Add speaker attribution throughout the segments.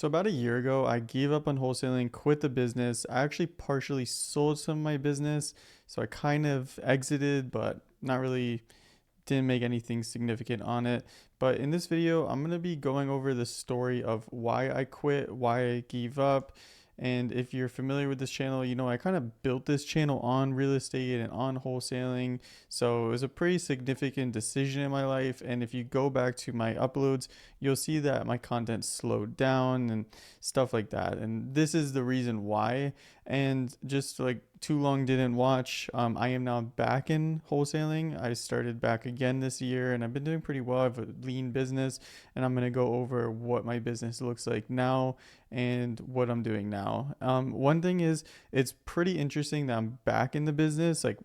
Speaker 1: So about a year ago, I gave up on wholesaling, quit the business. I actually partially sold some of my business, so I kind of exited, but not really didn't make anything significant on it. But in this video, I'm going to be going over the story of why I quit, why I gave up. And if you're familiar with this channel, you know I kind of built this channel on real estate and on wholesaling. So it was a pretty significant decision in my life. And if you go back to my uploads, you'll see that my content slowed down and stuff like that. And this is the reason why. And just like too long didn't watch, I am now back in wholesaling. I started back again this year and I've been doing pretty well. I have a lean business and I'm going to go over what my business looks like now and what I'm doing now. One thing is, it's pretty interesting that I'm back in the business, like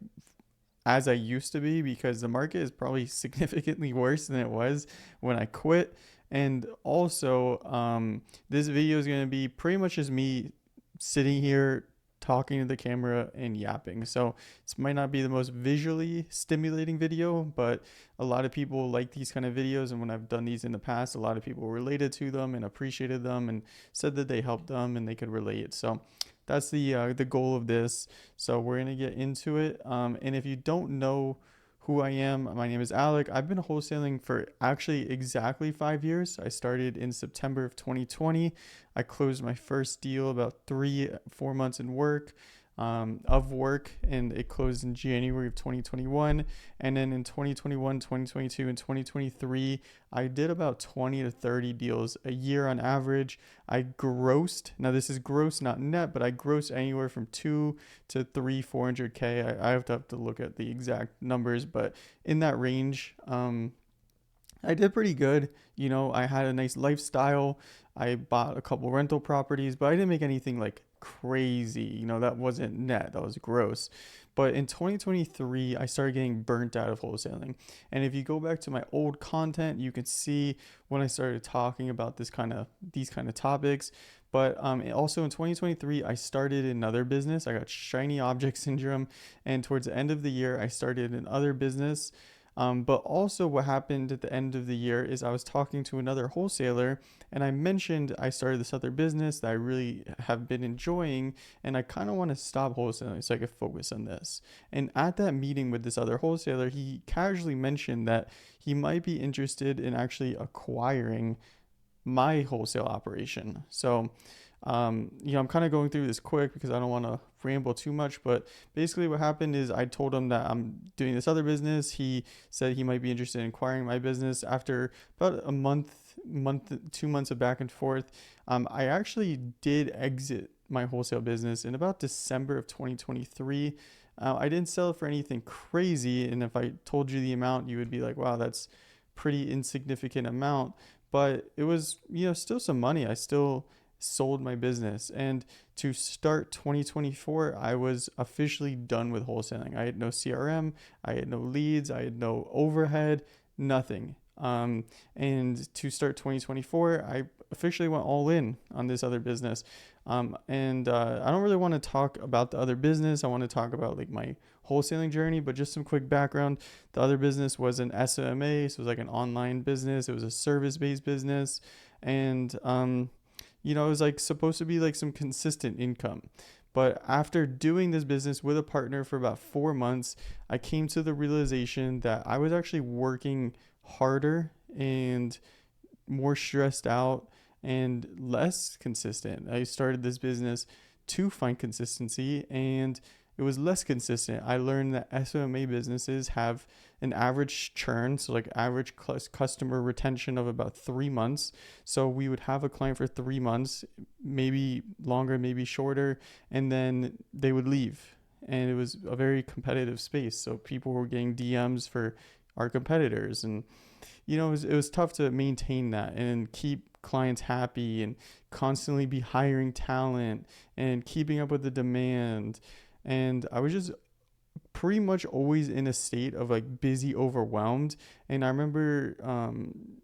Speaker 1: as I used to be, because the market is probably significantly worse than it was when I quit. And also, this video is going to be pretty much just me sitting here talking to the camera and yapping. So this might not be the most visually stimulating video, but a lot of people like these kind of videos. And when I've done these in the past, a lot of people related to them and appreciated them and said that they helped them and they could relate. So that's the goal of this. So we're gonna get into it. And if you don't know who I am, my name is Alec. I've been wholesaling for actually exactly 5 years. I started in September of 2020. I closed my first deal about 4 months in work, and it closed in January of 2021. And then in 2021, 2022, and 2023, I did about 20 to 30 deals a year on average. I grossed, now this is gross, not net, but I grossed anywhere from 2 to 400K. I have to look at the exact numbers, but in that range. I did pretty good. You know, I had a nice lifestyle. I bought a couple rental properties, but I didn't make anything like crazy. You know, that wasn't net, that was gross. But in 2023, I started getting burnt out of wholesaling. And if you go back to my old content, you can see when I started talking about these kind of topics. But also in 2023, I started another business. I got shiny object syndrome, and towards the end of the year, I started another business. But also, what happened at the end of the year is I was talking to another wholesaler, and I mentioned I started this other business that I really have been enjoying, and I kind of want to stop wholesaling so I could focus on this. And at that meeting with this other wholesaler, he casually mentioned that he might be interested in actually acquiring my wholesale operation. So, I'm kind of going through this quick because I don't want to ramble too much. But basically, what happened is I told him that I'm doing this other business. He said he might be interested in acquiring my business. After about a month, 2 months of back and forth, I actually did exit my wholesale business in about December of 2023. I didn't sell it for anything crazy, and if I told you the amount, you would be like, "Wow, that's pretty insignificant amount." But it was, still some money. I still sold my business. And to start 2024, I was officially done with wholesaling. I had no CRM, I had no leads, I had no overhead, nothing. And to start 2024, I officially went all in on this other business. And I don't really want to talk about the other business. I want to talk about like my wholesaling journey, but just some quick background. The other business was an SMMA, so it was like an online business. It was a service-based business, and it was like supposed to be like some consistent income. But after doing this business with a partner for about 4 months, I came to the realization that I was actually working harder and more stressed out and less consistent. I started this business to find consistency, and it was less consistent. I learned that SMMA businesses have an average churn, so like average customer retention of about 3 months. So we would have a client for 3 months, maybe longer, maybe shorter, and then they would leave. And it was a very competitive space. So people were getting DMs for our competitors, and it was tough to maintain that and keep clients happy and constantly be hiring talent and keeping up with the demand. And I was just pretty much always in a state of like busy, overwhelmed. And I remember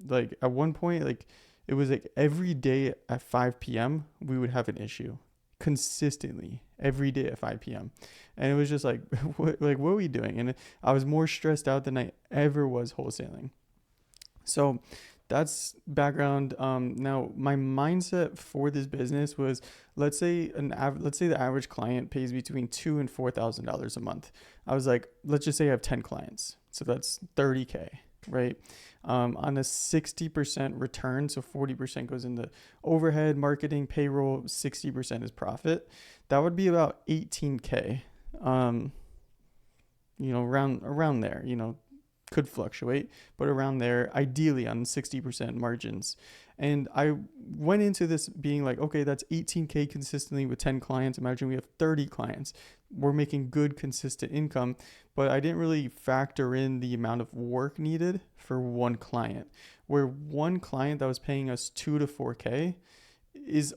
Speaker 1: like at one point, like it was like every day at 5 p.m. we would have an issue consistently every day at 5 p.m. And it was just like, what are we doing? And I was more stressed out than I ever was wholesaling. So that's background. Now my mindset for this business was, let's say the average client pays between $2,000 and $4,000 a month. I was like, let's just say I have 10 clients, so that's 30K, right? On a 60% return, so 40% goes into overhead, marketing, payroll, 60% is profit. That would be about 18K. Um, around there. Could fluctuate, but around there, ideally on 60% margins. And I went into this being like, okay, that's 18K consistently with 10 clients. Imagine we have 30 clients. We're making good, consistent income, but I didn't really factor in the amount of work needed for one client. Where one client that was paying us 2 to 4K is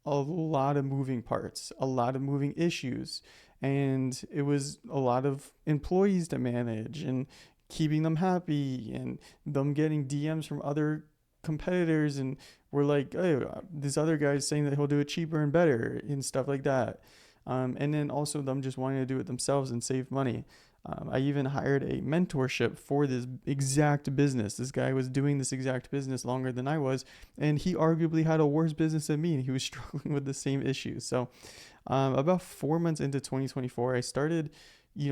Speaker 1: a lot of moving parts, a lot of moving issues. And it was a lot of employees to manage and keeping them happy and them getting DMs from other competitors. And we're like, hey, this other guy's saying that he'll do it cheaper and better and stuff like that. And then also them just wanting to do it themselves and save money. I even hired a mentorship for this exact business. This guy was doing this exact business longer than I was, and he arguably had a worse business than me, and he was struggling with the same issues. So, about 4 months into 2024, I started,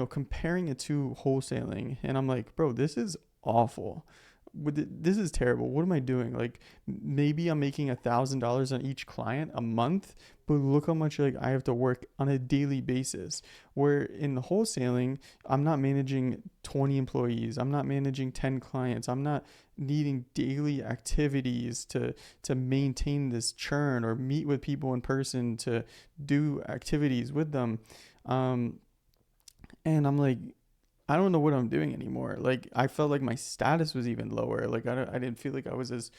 Speaker 1: comparing it to wholesaling, and I'm like, bro, this is awful. This is terrible. What am I doing? Like, maybe I'm making $1,000 on each client a month, but look how much like I have to work on a daily basis. Where in the wholesaling, I'm not managing 20 employees. I'm not managing 10 clients. I'm not needing daily activities to maintain this churn or meet with people in person to do activities with them. Um, and I'm like, I don't know what I'm doing anymore. Like I felt like my status was even lower. Like I didn't feel like I was as,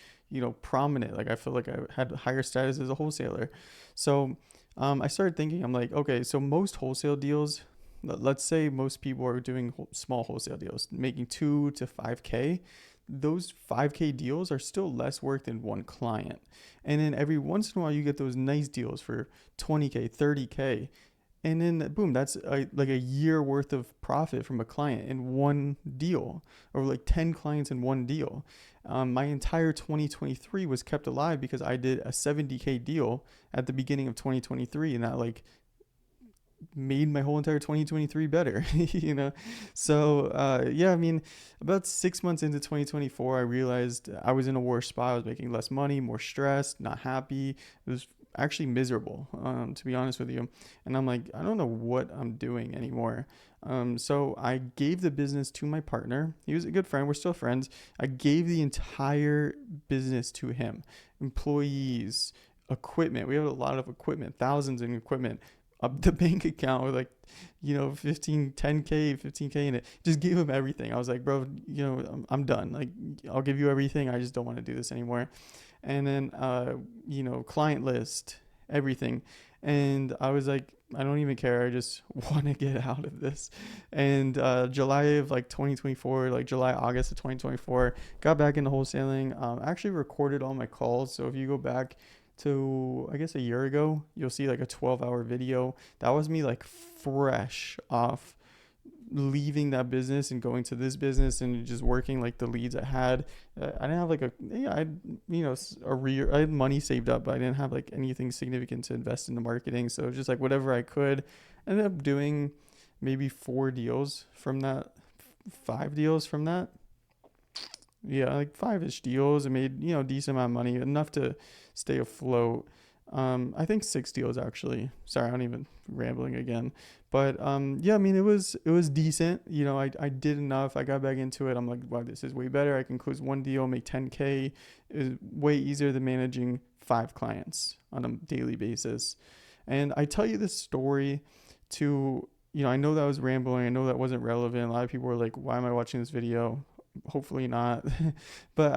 Speaker 1: prominent. Like I felt like I had higher status as a wholesaler. So I started thinking, I'm like, okay, so most wholesale deals, let's say most people are doing small wholesale deals, making 2 to 5K. Those 5K deals are still less work than one client. And then every once in a while, you get those nice deals for 20K, 30K, and then boom, that's like a year worth of profit from a client in one deal, or like 10 clients in one deal. My entire 2023 was kept alive because I did a 70K deal at the beginning of 2023, and that like made my whole entire 2023 better. So yeah, I mean, about 6 months into 2024, I realized I was in a worse spot. I was making less money, more stressed, not happy. It was actually miserable, to be honest with you. And I'm like, I don't know what I'm doing anymore. So I gave the business to my partner. He was a good friend. We're still friends. I gave the entire business to him. Employees, equipment. We have a lot of equipment, thousands in equipment. The bank account with like, 10K, 15K in it. Just gave him everything. I was like, bro, I'm done. Like, I'll give you everything. I just don't want to do this anymore. And then client list, everything. And I was like, I don't even care. I just want to get out of this. And July of like 2024, like July, August of 2024, got back into wholesaling. Actually recorded all my calls. So if you go back to, I guess, a year ago, you'll see like a 12-hour video. That was me like fresh off leaving that business and going to this business and just working like the leads I had. I didn't have like I had, I had money saved up, but I didn't have like anything significant to invest into marketing. So it was just like whatever I could. I ended up doing maybe 4 deals from that, 5 deals from that. Yeah, like 5-ish deals. I made, decent amount of money, enough to stay afloat. I think 6 deals actually. Sorry, I'm even rambling again. But yeah, I mean it was decent. I did enough. I got back into it. I'm like, wow, this is way better. I can close one deal, make 10K. Is way easier than managing 5 clients on a daily basis. And I tell you this story to, I know that was rambling. I know that wasn't relevant. A lot of people were like, why am I watching this video? Hopefully not. But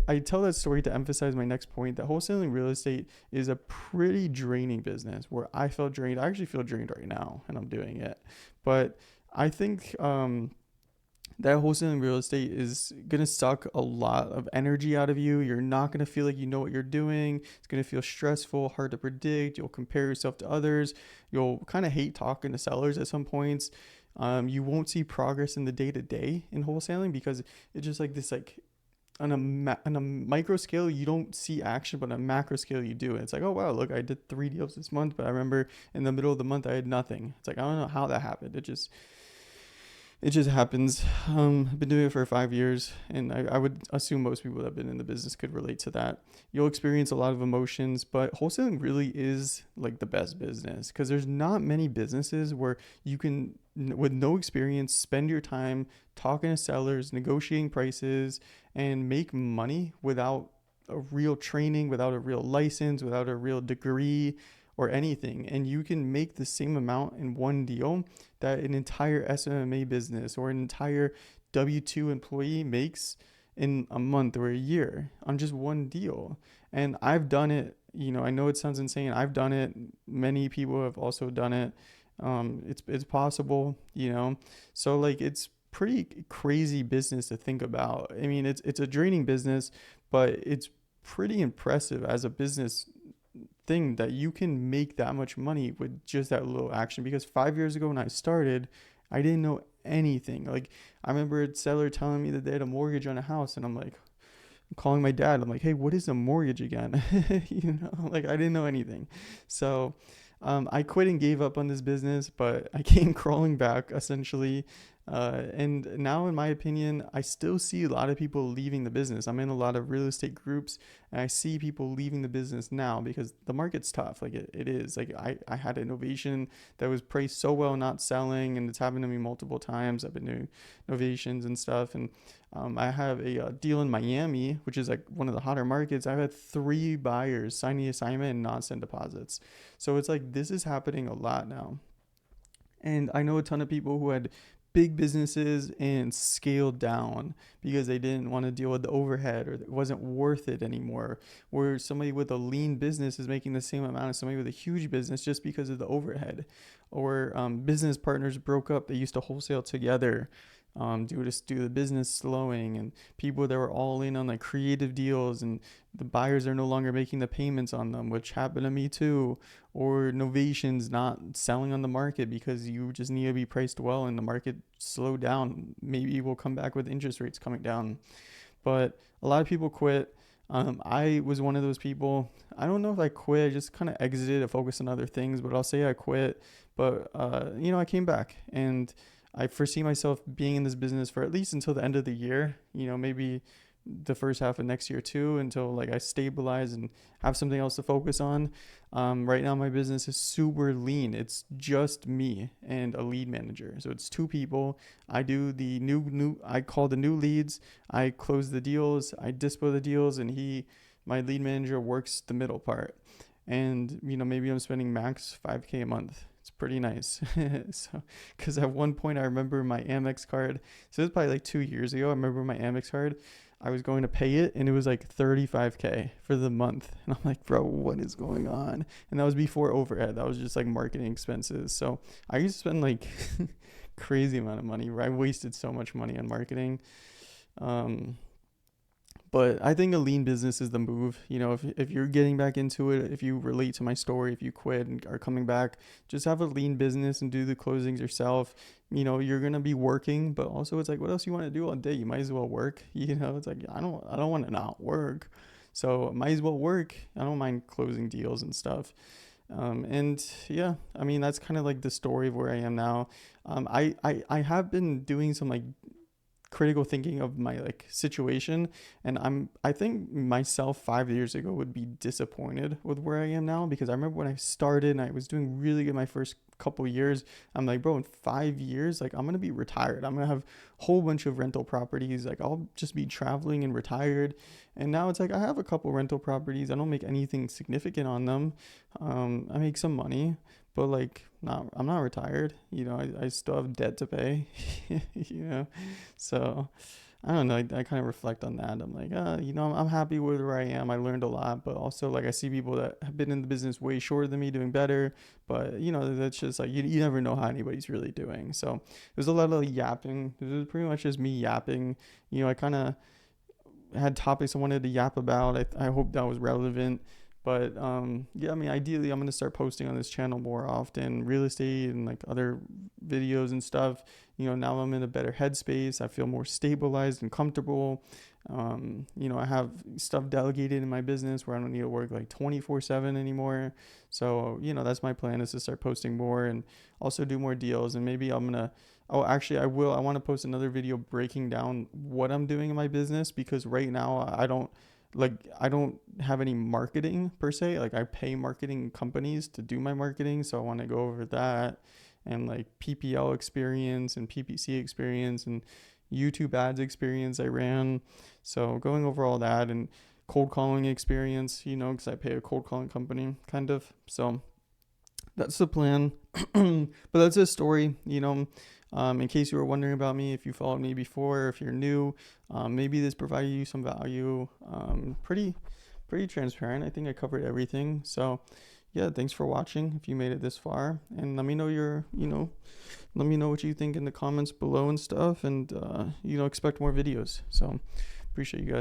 Speaker 1: I tell that story to emphasize my next point, that wholesaling real estate is a pretty draining business. Where I felt drained, I actually feel drained right now and I'm doing it. But I think that wholesaling real estate is going to suck a lot of energy out of you. You're not going to feel like you know what you're doing. It's going to feel stressful, hard to predict. You'll compare yourself to others. You'll kind of hate talking to sellers at some points. You won't see progress in the day to day in wholesaling because it's just like this like on a micro scale you don't see action, but on a macro scale you do. And it's like, oh wow, look, I did 3 deals this month, but I remember in the middle of the month I had nothing. It's like, I don't know how that happened. It just happens. I've been doing it for 5 years, and I would assume most people that have been in the business could relate to that. You'll experience a lot of emotions, but wholesaling really is like the best business because there's not many businesses where you can, with no experience, spend your time talking to sellers, negotiating prices, and make money without a real training, without a real license, without a real degree or anything. And you can make the same amount in one deal that an entire SMMA business or an entire W 2 employee makes in a month or a year on just one deal. And I've done it. I know it sounds insane. I've done it. Many people have also done it. It's possible. So like it's pretty crazy business to think about. I mean, it's a draining business, but it's pretty impressive as a business thing that you can make that much money with just that little action. Because 5 years ago when I started, I didn't know anything. Like I remember a seller telling me that they had a mortgage on a house, and I'm like, I'm calling my dad. I'm like, hey, what is a mortgage again? Like I didn't know anything. So I quit and gave up on this business, but I came crawling back essentially. And now, in my opinion, I still see a lot of people leaving the business. I'm in a lot of real estate groups, and I see people leaving the business now because the market's tough. Like it is. Like I had innovation that was priced so well, not selling, and it's happened to me multiple times. I've been doing innovations and stuff, and I have a deal in Miami, which is like one of the hotter markets. I've had 3 buyers sign the assignment and not send deposits. So it's like this is happening a lot now. And I know a ton of people who had big businesses and scaled down because they didn't want to deal with the overhead or it wasn't worth it anymore. Where somebody with a lean business is making the same amount as somebody with a huge business just because of the overhead. Or business partners broke up, they used to wholesale together due to the business slowing, and people that were all in on like creative deals, and the buyers are no longer making the payments on them, which happened to me too. Or novations not selling on the market because you just need to be priced well and the market slowed down. Maybe we'll come back with interest rates coming down, but a lot of people quit. I was one of those people. I don't know if I quit. I just kind of exited to focus on other things, but I'll say I quit. But I came back, and I foresee myself being in this business for at least until the end of the year. Maybe the first half of next year too, until like I stabilize and have something else to focus on. Right now, my business is super lean. It's just me and a lead manager, so it's 2 people. I do the new. I call the new leads. I close the deals. I dispo the deals, and my lead manager, works the middle part. And maybe I'm spending max 5K a month. It's pretty nice. So, because at one point I remember my Amex card. So it was probably like 2 years ago. I remember my Amex card. I was going to pay it, and it was like 35K for the month. And I'm like, bro, what is going on? And that was before overhead. That was just like marketing expenses. So I used to spend like crazy amount of money. I wasted so much money on marketing. Um, but I think a lean business is the move. If you're getting back into it, if you relate to my story, if you quit and are coming back, just have a lean business and do the closings yourself. You're gonna be working, but also it's like, what else you want to do all day? You might as well work. It's like I don't want to not work, so might as well work. I don't mind closing deals and stuff. And yeah, I mean that's kind of like the story of where I am now. I have been doing some like critical thinking of my like situation, and I think myself 5 years ago would be disappointed with where I am now, because I remember when I started and I was doing really good my first couple years. I'm like, bro, in 5 years, like I'm gonna be retired. I'm gonna have a whole bunch of rental properties. Like I'll just be traveling and retired. And now it's like I have a couple rental properties. I don't make anything significant on them. I make some money, but like not I'm not retired. I still have debt to pay. you know so I don't know. I kind of reflect on that. I'm like, I'm happy with where I am. I learned a lot, but also like I see people that have been in the business way shorter than me doing better. But that's just like you never know how anybody's really doing. So there's a lot of yapping. This is pretty much just me yapping. I kind of had topics I wanted to yap about. I hope that was relevant. But yeah, I mean, ideally, I'm gonna start posting on this channel more often, real estate and like other videos and stuff. Now I'm in a better headspace. I feel more stabilized and comfortable. I have stuff delegated in my business where I don't need to work like 24/7 anymore. So, that's my plan, is to start posting more and also do more deals. And maybe oh, actually, I will. I want to post another video breaking down what I'm doing in my business, because right now I don't have any marketing per se. Like, I pay marketing companies to do my marketing. So I want to go over that, and like PPL experience and PPC experience and YouTube ads experience I ran. So going over all that, and cold calling experience, because I pay a cold calling company kind of. So that's the plan. But that's a story, in case you were wondering about me, if you followed me before, if you're new, maybe this provided you some value. Pretty transparent. I think I covered everything. So yeah, thanks for watching if you made it this far, and let me know let me know what you think in the comments below and stuff, and expect more videos. So appreciate you guys.